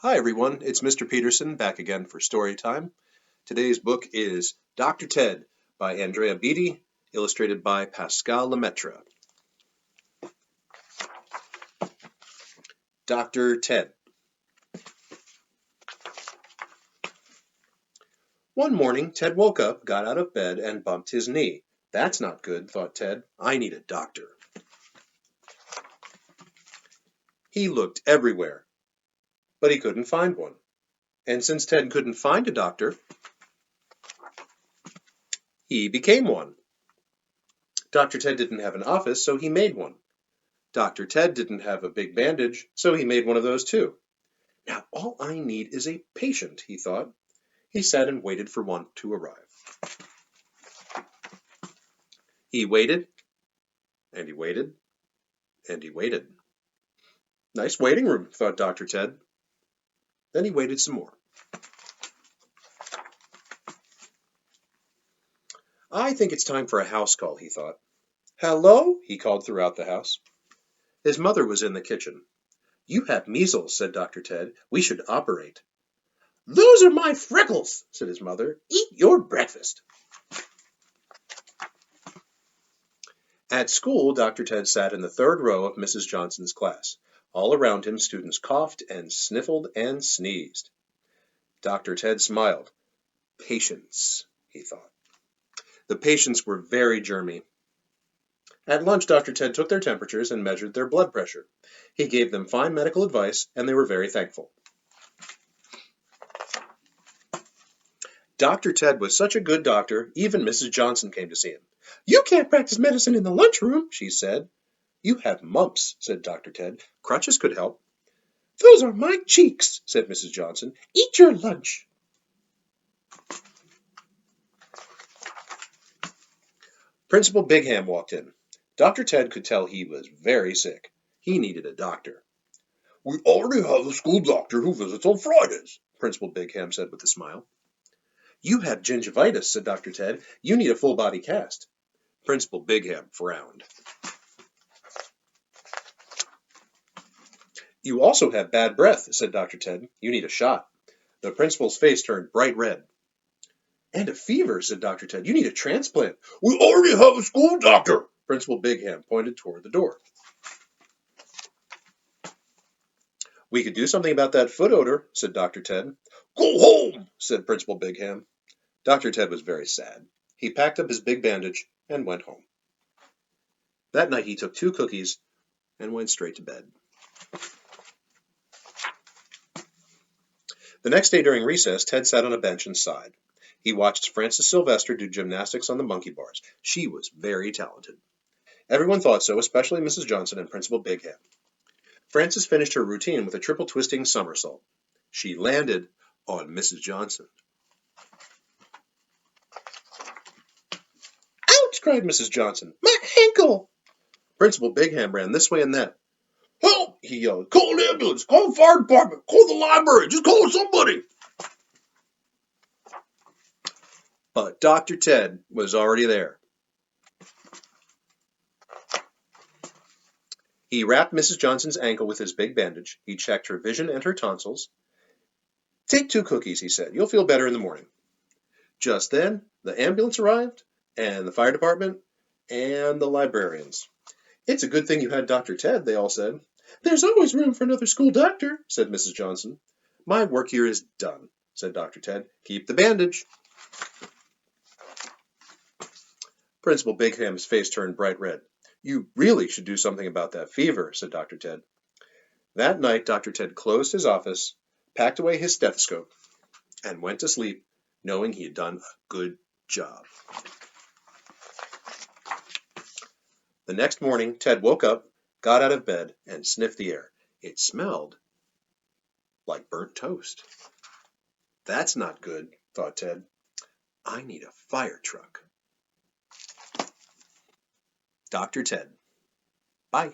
Hi everyone, it's Mr. Peterson back again for story time. Today's book is Dr. Ted by Andrea Beaty, illustrated by Pascal Lemaitre. Dr. Ted. One morning, Ted woke up, got out of bed, and bumped his knee. That's not good, thought Ted. I need a doctor. He looked everywhere, but he couldn't find one. And since Ted couldn't find a doctor, he became one. Dr. Ted didn't have an office, so he made one. Dr. Ted didn't have a big bandage, so he made one of those too. Now all I need is a patient, he thought. He sat and waited for one to arrive. He waited, and he waited, and he waited. Nice waiting room, thought Dr. Ted. Then he waited some more. I think it's time for a house call, he thought. Hello, he called throughout the house. His mother was in the kitchen. You have measles, said Dr. Ted. We should operate. Those are my freckles, said his mother. Eat your breakfast. At school, Dr. Ted sat in the third row of Mrs. Johnson's class. All around him, students coughed and sniffled and sneezed. Dr. Ted smiled. Patients, he thought. The patients were very germy. At lunch, Dr. Ted took their temperatures and measured their blood pressure. He gave them fine medical advice, and they were very thankful. Dr. Ted was such a good doctor, even Mrs. Johnson came to see him. You can't practice medicine in the lunchroom, she said. You have mumps, said Dr. Ted. Crutches could help. Those are my cheeks, said Mrs. Johnson. Eat your lunch. Principal Bigham walked in. Dr. Ted could tell he was very sick. He needed a doctor. We already have a school doctor who visits on Fridays, Principal Bigham said with a smile. You have gingivitis, said Dr. Ted. You need a full-body cast. Principal Bigham frowned. You also have bad breath, said Dr. Ted. You need a shot. The principal's face turned bright red. And a fever, said Dr. Ted. You need a transplant. We already have a school doctor. Principal Bigham pointed toward the door. We could do something about that foot odor, said Dr. Ted. Go home, said Principal Bigham. Dr. Ted was very sad. He packed up his big bandage and went home. That night he took 2 cookies and went straight to bed. The next day during recess, Ted sat on a bench and sighed. He watched Frances Sylvester do gymnastics on the monkey bars. She was very talented. Everyone thought so, especially Mrs. Johnson and Principal Bigham. Frances finished her routine with a triple twisting somersault. She landed on Mrs. Johnson. Ouch! Cried Mrs. Johnson. My ankle! Principal Bigham ran this way and that. Help! He yelled. Call an ambulance! Call the fire department! Call the library! Just call somebody! But Dr. Ted was already there. He wrapped Mrs. Johnson's ankle with his big bandage. He checked her vision and her tonsils. Take 2 cookies, he said. You'll feel better in the morning. Just then, the ambulance arrived, and the fire department, and the librarians. It's a good thing you had Dr. Ted, they all said. There's always room for another school doctor, said Mrs. Johnson. My work here is done, said Dr. Ted. Keep the bandage. Principal Bigham's face turned bright red. You really should do something about that fever, said Dr. Ted. That night, Dr. Ted closed his office, packed away his stethoscope, and went to sleep, knowing he had done a good job. The next morning, Ted woke up, got out of bed, and sniffed the air. It smelled like burnt toast. That's not good, thought Ted. I need a fire truck. Dr. Ted. Bye.